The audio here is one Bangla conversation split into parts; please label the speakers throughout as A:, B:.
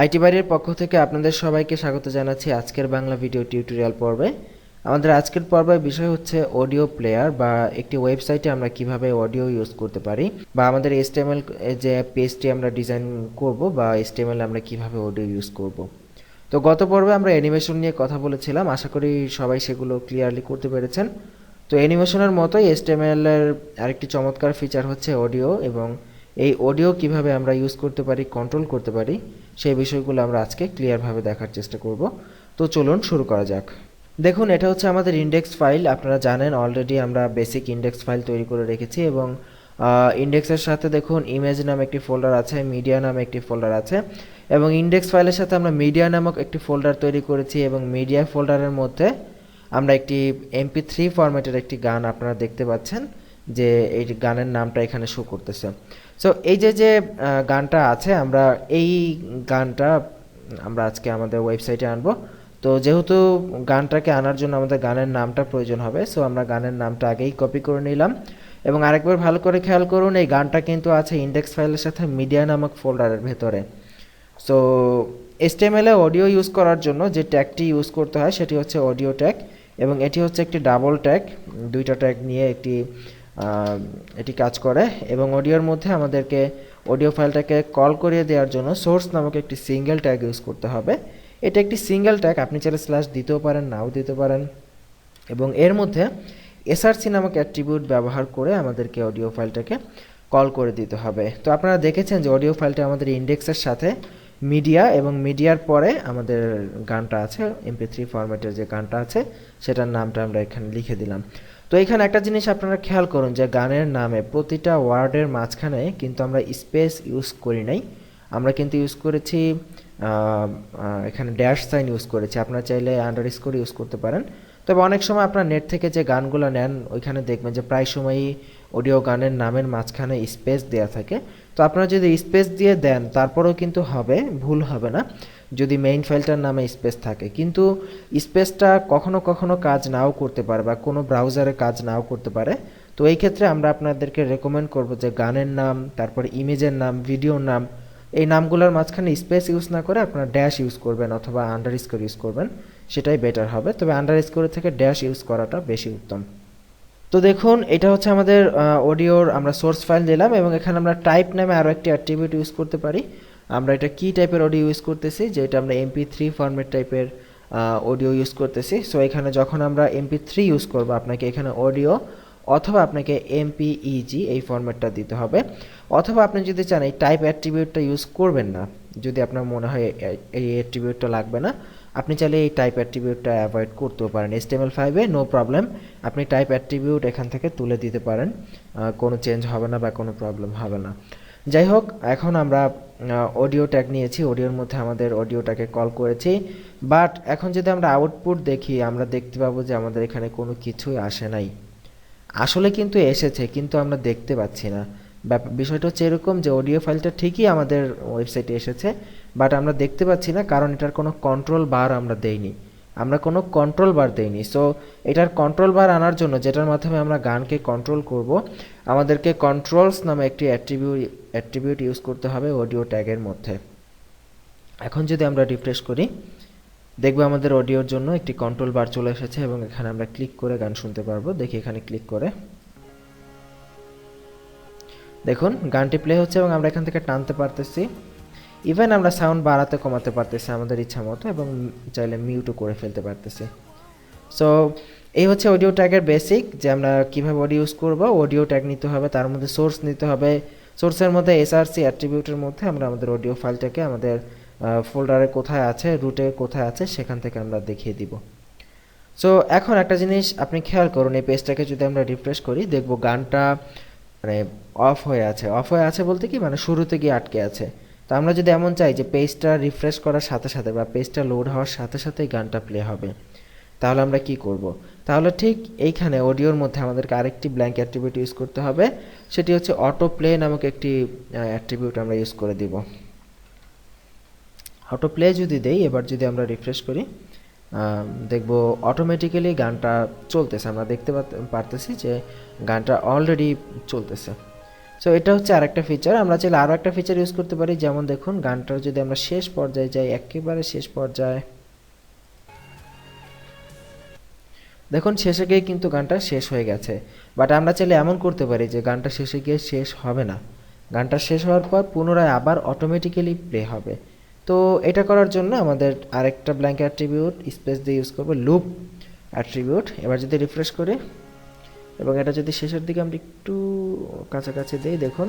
A: আইটি বাড়ির পক্ষ থেকে আপনাদের সবাইকে স্বাগত জানাচ্ছি আজকের বাংলা ভিডিও টিউটোরিয়াল পর্বে। আমাদের আজকের পর্বের বিষয় হচ্ছে অডিও প্লেয়ার বা একটি ওয়েবসাইটে আমরা কিভাবে অডিও ইউজ করতে পারি, বা আমাদের HTML যে পেজটি আমরা ডিজাইন করব বা HTML আমরা কিভাবে অডিও ইউজ করব। তো গত পর্বে আমরা অ্যানিমেশন নিয়ে কথা বলেছিলাম, আশা করি সবাই সেগুলো ক্লিয়ারলি করতে পেরেছেন। তো অ্যানিমেশনের মতোই HTML এর আরেকটি চমৎকার ফিচার হচ্ছে অডিও, এবং এই অডিও কিভাবে আমরা ইউজ করতে পারি, কন্ট্রোল করতে পারি, সেই বিষয়গুলো আমরা আজকে ক্লিয়ারভাবে দেখার চেষ্টা করব। তো চলুন শুরু করা যাক। দেখুন, এটা হচ্ছে আমাদের ইন্ডেক্স ফাইল। আপনারা জানেন অলরেডি আমরা বেসিক ইন্ডেক্স ফাইল তৈরি করে রেখেছি, এবং ইন্ডেক্সের সাথে দেখুন ইমেজ নামে একটি ফোল্ডার আছে, মিডিয়া নামে একটি ফোল্ডার আছে, এবং ইন্ডেক্স ফাইলের সাথে আমরা মিডিয়া নামক একটি ফোল্ডার তৈরি করেছি, এবং মিডিয়া ফোল্ডারের মধ্যে আমরা একটি MP3 ফরম্যাটের একটি গান আপনারা দেখতে পাচ্ছেন যে এই গানের নামটা এখানে শো করতেছে। সো এই যে গানটা আছে, আমরা এই গানটা আমরা আজকে আমাদের ওয়েবসাইটে আনবো। তো যেহেতু গানটাকে আনার জন্য আমাদের গানের নামটা প্রয়োজন হবে, সো আমরা গানের নামটা আগেই কপি করে নিলাম। এবং আরেকবার ভালো করে খেয়াল করুন, এই গানটা কিন্তু আছে ইন্ডেক্স ফাইলের সাথে মিডিয়া নামক ফোল্ডারের ভেতরে। সো HTML এ অডিও ইউজ করার জন্য যে ট্যাগটি ইউজ করতে হয় সেটি হচ্ছে অডিও ট্যাগ, এবং এটি হচ্ছে একটি ডাবল ট্যাগ, দুইটা ট্যাগ নিয়ে এটি কাজ করে। এবং অডিওর মধ্যে আমাদেরকে অডিও ফাইলটাকে কল করিয়ে দেওয়ার জন্য সোর্স নামক একটি সিঙ্গেল ট্যাগ ইউজ করতে হবে। এটা একটি সিঙ্গেল ট্যাগ, আপনি চাইলে স্ল্যাশ দিতেও পারেন, নাও দিতে পারেন, এবং এর মধ্যে src নামক অ্যাট্রিবিউট ব্যবহার করে আমাদেরকে অডিও ফাইলটাকে কল করে দিতে হবে। তো আপনারা দেখেছেন যে অডিও ফাইলটা আমাদের ইন্ডেক্সের সাথে মিডিয়া, এবং মিডিয়ার পরে আমাদের গানটা আছে, MP3 ফরম্যাটের যে গানটা আছে সেটার নামটা আমরা এখানে লিখে দিলাম। তো এখানে একটা জিনিস আপনারা খেয়াল করুন যে গানের নামে প্রতিটা ওয়ার্ডের মাঝখানে কিন্তু আমরা স্পেস ইউজ করি নাই, আমরা কিন্তু ইউজ করেছি এখানে ড্যাশ সাইন ইউজ করেছি। আপনারা চাইলে আন্ডারস্কোর ইউজ করতে পারেন। তবে অনেক সময় আপনার নেট থেকে যে গানগুলো নেন ওইখানে দেখবেন যে প্রায় সময়ই অডিও গানের নামের মাঝখানে স্পেস দেওয়া থাকে। তো আপনারা যদি স্পেস দিয়ে দেন তারপরেও কিন্তু হবে, ভুল হবে না যদি মেইন ফাইলটার নামে স্পেস থাকে। কিন্তু স্পেসটা কখনো কখনো কাজ নাও করতে পারে, বা কোনো ব্রাউজারে কাজ নাও করতে পারে। তো এই ক্ষেত্রে আমরা আপনাদেরকে রেকমেন্ড করব যে গানের নাম, তারপর ইমেজের নাম, ভিডিওর নাম, এই নামগুলোর মাঝখানে স্পেস ইউজ না করে আপনারা ড্যাশ ইউজ করবেন অথবা আন্ডারস্কোর ইউজ করবেন, সেটাই বেটার হবে। তবে আন্ডারস্কোরের থেকে ড্যাশ ইউজ করাটা বেশি উত্তম। তো দেখুন, এটা হচ্ছে আমাদের অডিওর আমরা সোর্স ফাইল দিলাম, এবং এখানে আমরা টাইপ নামে আরও একটি অ্যাট্রিবিউট ইউজ করতে পারি। আমরা এটা কি টাইপের অডিও ইউজ করতেছি, যেটা আমরা MP3 ফরম্যাট টাইপের অডিও ইউজ করতেছি। সো এখানে যখন আমরা MP3 ইউজ করব, আপনাকে এখানে অডিও অথবা আপনাকে MPEG এই ফরম্যাটটা দিতে হবে। অথবা আপনি যদি চান এই টাইপ অ্যাট্রিবিউটটা ইউজ করবেন না, যদি আপনার মনে হয় এই অ্যাট্রিবিউটটা লাগবে না, আপনি চাইলে এই টাইপ অ্যাট্রিবিউটটা অ্যাভয়েড করতেও পারেন। HTML5-এ নো প্রবলেম, আপনি টাইপ অ্যাট্রিবিউট এখান থেকে তুলে দিতে পারেন, কোনো চেঞ্জ হবে না বা কোনো প্রবলেম হবে না। যাই হোক, এখন আমরা অডিও ট্যাগ নিয়েছি, অডিওর মধ্যে আমাদের অডিওটাকে কল করেছি। বাট এখন যদি আমরা আউটপুট দেখি, আমরা দেখতে পাবো যে আমাদের এখানে কোনো কিছুই আসে নাই। আসলে কিন্তু এসেছে, কিন্তু আমরা দেখতে পাচ্ছি না। বিষয়টা হচ্ছে এরকম যে অডিও ফাইলটা ঠিকই আমাদের ওয়েবসাইটে এসেছে, বাট আমরা দেখতে পাচ্ছি না, কারণ এটার কোনো কন্ট্রোল বার আমরা দেইনি, আমরা কোনো কন্ট্রোল বার দেইনি। সো এটার কন্ট্রোল বার আনার জন্য, যেটার মাধ্যমে আমরা গানকে কন্ট্রোল করব, আমাদেরকে কন্ট্রোলস নামে একটি অ্যাট্রিবিউট ইউজ করতে হবে অডিও ট্যাগের মধ্যে। এখন যদি আমরা রিফ্রেশ করি, দেখবো আমাদের অডিওর জন্য একটি কন্ট্রোল বার চলে এসেছে, এবং এখানে আমরা ক্লিক করে গান শুনতে পারবো। দেখি এখানে ক্লিক করে দেখুন গানটি প্লে হচ্ছে, এবং আমরা এখান থেকে টানতে পারতেছি। ইভেন আমরা সাউন্ড বাড়াতে কমাতে পারতেছি আমাদের ইচ্ছা মতো, এবং চাইলে মিউটও করে ফেলতে পারতেছি। সো এই হচ্ছে অডিও ট্যাগের বেসিক, যে আমরা কীভাবে অডিও ইউজ করবো। অডিও ট্যাগ নিতে হবে, তার মধ্যে সোর্স নিতে হবে, সোর্সের মধ্যে src অ্যাট্রিবিউটের মধ্যে আমরা আমাদের অডিও ফাইলটাকে আমাদের ফোল্ডারে কোথায় আছে, রুটে কোথায় আছে, সেখান থেকে আমরা দেখিয়ে দিব। সো এখন একটা জিনিস আপনি খেয়াল করুন, এই পেজটাকে যদি আমরা রিফ্রেশ করি, দেখবো গানটা মানে অফ হয়ে আছে। অফ হয়ে আছে বলতে কি, মানে শুরুতে গিয়ে আটকে আছে। তো আমরা যদি এমন চাই যে পেজটা রিফ্রেশ করার সাথে সাথে বা পেজটা লোড হওয়ার সাথে সাথেই গানটা প্লে হবে, তাহলে আমরা কি করব? তাহলে ঠিক এইখানে অডিওর মধ্যে আমাদেরকে আরেকটি ব্ল্যাঙ্ক অ্যাট্রিবিউট ইউজ করতে হবে, সেটি হচ্ছে অটো প্লে নামক একটি অ্যাট্রিবিউট আমরা ইউজ করে দিব। অটো প্লে যদি দেই, এবার যদি আমরা রিফ্রেশ করি, দেখব অটোমেটিক্যালি গানটা চলতেছে, আমরা দেখতে পারতেছি যে গানটা অলরেডি চলতেছে। সো এটা হচ্ছে আরেকটা ফিচার। আমরা চাইলে আরও একটা ফিচার ইউজ করতে পারি, যেমন দেখুন গানটার যদি আমরা শেষ পর্যায়ে যাই, একেবারে শেষ পর্যায়ে দেখুন শেষে গিয়ে কিন্তু গানটা শেষ হয়ে গেছে। বাট আমরা চাইলে এমন করতে পারি যে গানটা শেষে গিয়ে শেষ হবে না, গানটা শেষ হওয়ার পর পুনরায় আবার অটোমেটিক্যালি প্লে হবে। তো এটা করার জন্য আমাদের আরেকটা ব্ল্যাঙ্ক অ্যাট্রিবিউট স্পেস দিয়ে ইউজ করবো, লুপ অ্যাট্রিবিউট। এবার যদি রিফ্রেশ করি এবং এটা যদি শেষের দিকে আমরা একটু কাছাকাছি দিই, দেখুন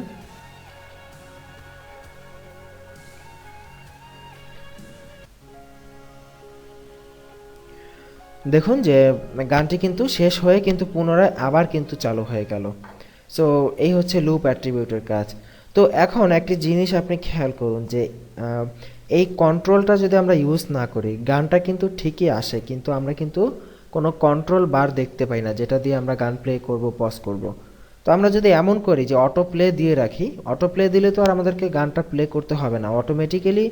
A: দেখুন যে গানটি কিন্তু শেষ হয়ে কিন্তু পুনরায় আবার কিন্তু চালু হয়ে গেল। সো এই হচ্ছে লুপ অ্যাট্রিবিউটের কাজ। তো এখন একটি জিনিস আপনি খেয়াল করুন যে এই কন্ট্রোলটা যদি আমরা ইউজ না করি গানটা কিন্তু ঠিকই আসে, কিন্তু আমরা কিন্তু কোনো কন্ট্রোল বার দেখতে পাই না যেটা দিয়ে আমরা গান প্লে করব, পজ করব। তো আমরা যদি এমন করি যে অটো প্লে দিয়ে রাখি, অটো প্লে দিলে তো আর আমাদেরকে গানটা প্লে করতে হবে না, অটোমেটিক্যালি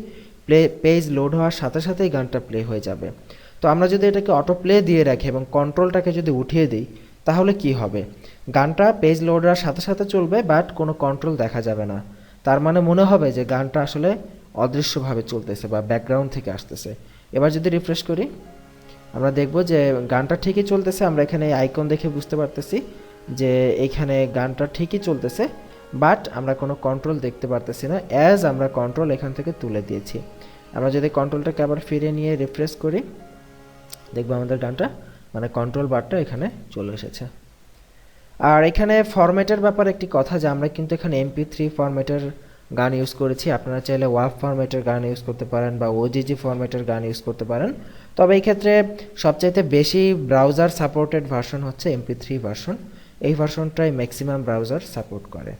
A: পেজ লোড হওয়ার সাথে সাথেই গানটা প্লে হয়ে যাবে। তো আমরা যদি এটাকে অটো প্লে দিয়ে রাখি এবং কন্ট্রোলটাকে যদি উঠিয়ে দিই, তাহলে কি হবে, গানটা পেজ লোড হওয়ার সাথে সাথে চলবে বাট কোনো কন্ট্রোল দেখা যাবে না। তার মানে মনে হবে যে গানটা আসলে অদৃশ্যভাবে চলতেছে বা ব্যাকগ্রাউন্ড থেকে আসতেছে। এবার যদি রিফ্রেশ করি আমরা দেখব যে গানটা ঠিকই চলতেছে। আমরা এখানে আইকন দেখে বুঝতে পারতেছি যে এইখানে গানটা ঠিকই চলতেছে, বাট আমরা কোনো কন্ট্রোল দেখতে পারতেছি না, অ্যাজ আমরা কন্ট্রোল এখান থেকে তুলে দিয়েছি। আমরা যদি কন্ট্রোলটাকে আবার ফিরে নিয়ে রিফ্রেশ করি দেখবো আমাদের গানটা মানে কন্ট্রোল বারটা এখানে চলে এসেছে। আর এখানে ফরম্যাটের ব্যাপারে একটি কথা, যে আমরা কিন্তু এখানে MP3 ফরম্যাটের গান ইউজ করেছি। আপনারা চাইলে ওয়াভ ফরম্যাটের গান ইউজ করতে পারেন বা OGG ফরম্যাটের গান ইউজ করতে পারেন। তবে এই ক্ষেত্রে সবচাইতে বেশি ব্রাউজার সাপোর্টেড ভার্সন হচ্ছে MP3 ভার্সন। এই ভার্সনটাই ম্যাক্সিমাম ব্রাউজার সাপোর্ট করে।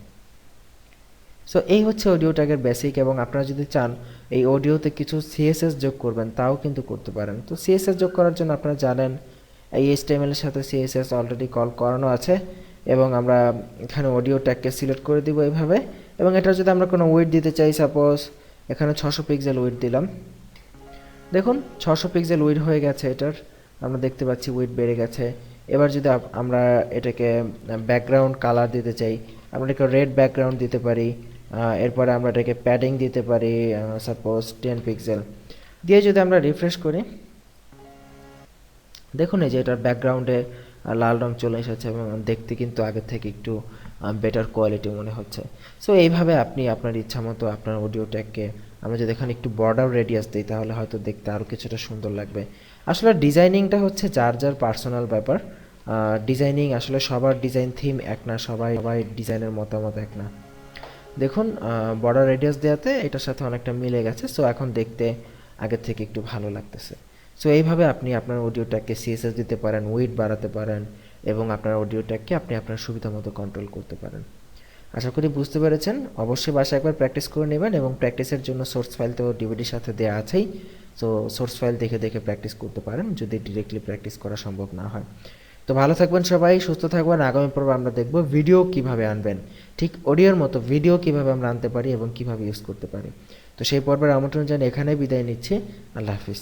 A: সো এই হচ্ছে অডিও ট্যাগের বেসিক, এবং আপনারা যদি চান এই অডিওতে কিছু CSS যোগ করবেন তাও কিন্তু করতে পারেন। তো CSS যোগ করার জন্য আপনারা জানেন এই HTML এর সাথে CSS অলরেডি কল করানো আছে, এবং আমরা এখানে অডিও ট্যাগকে সিলেক্ট করে দিব এইভাবে। এবং এটা যদি আমরা কোনো উইডথ দিতে চাই, সাপোজ এখানে 600 পিক্সেল উইডথ দিলাম, দেখুন 600 পিক্সেল উইডথ হয়ে গেছে এটার, আমরা দেখতে পাচ্ছি উইডথ বেড়ে গেছে। এবার যদি আমরা এটাকে ব্যাকগ্রাউন্ড কালার দিতে চাই, আমরা এটাকে রেড ব্যাকগ্রাউন্ড দিতে পারি। এরপরে আমরা এটাকে প্যাডিং দিতে পারি, সাপোজ 10 পিক্সেল দিয়ে যদি আমরা রিফ্রেশ করি দেখুন এই যে এটার ব্যাকগ্রাউন্ডে লাল রং চলে এসেছে এবং দেখতে কিন্তু আগের থেকে একটু বেটার কোয়ালিটি মনে হচ্ছে। সো এইভাবে আপনি আপনার ইচ্ছা মতো আপনার অডিও ট্যাগকে, আমরা যদি এখানে একটু বর্ডার রেডিয়াস দিই তাহলে হয়তো দেখতে আরও কিছুটা সুন্দর লাগবে। আসলে ডিজাইনিংটা হচ্ছে যার যার পার্সোনাল ব্যাপার। ডিজাইনিং আসলে সবার ডিজাইন থিম এক না, সবাই ডিজাইনের মতামত এক না। দেখুন বর্ডার রেডিয়াস দেওয়াতে এটার সাথে অনেকটা মিলে গেছে। সো এখন দেখতে আগের থেকে একটু ভালো লাগতেছে। সো এইভাবে আপনি আপনার অডিও ট্যাগকে CSS দিতে পারেন, উইডথ বাড়াতে পারেন, এবং আপনার অডিও ট্যাগকে আপনি আপনার সুবিধা মতো কন্ট্রোল করতে পারেন। আশা করি বুঝতে পেরেছেন। অবশ্যই বাসায় একবার প্র্যাকটিস করে নেবেন, এবং প্র্যাকটিসের জন্য সোর্স ফাইল তো ডিভিডির সাথে দেওয়া আছেই। সো সোর্স ফাইল দেখে দেখে প্র্যাকটিস করতে পারেন যদি ডিরেক্টলি প্র্যাকটিস করা সম্ভব না হয়। তো ভালো থাকবেন সবাই, সুস্থ থাকবেন। আগামী পর্বে আমরা দেখব ভিডিও কিভাবে আনবেন, ঠিক অডিওর মতো ভিডিও কিভাবে আমরা আনতে পারি এবং কিভাবে ইউজ করতে পারি। তো সেই পর্বের আমন্ত্রণ জানিয়ে এখানেই বিদায় নিচ্ছি। আল্লাহ হাফিজ।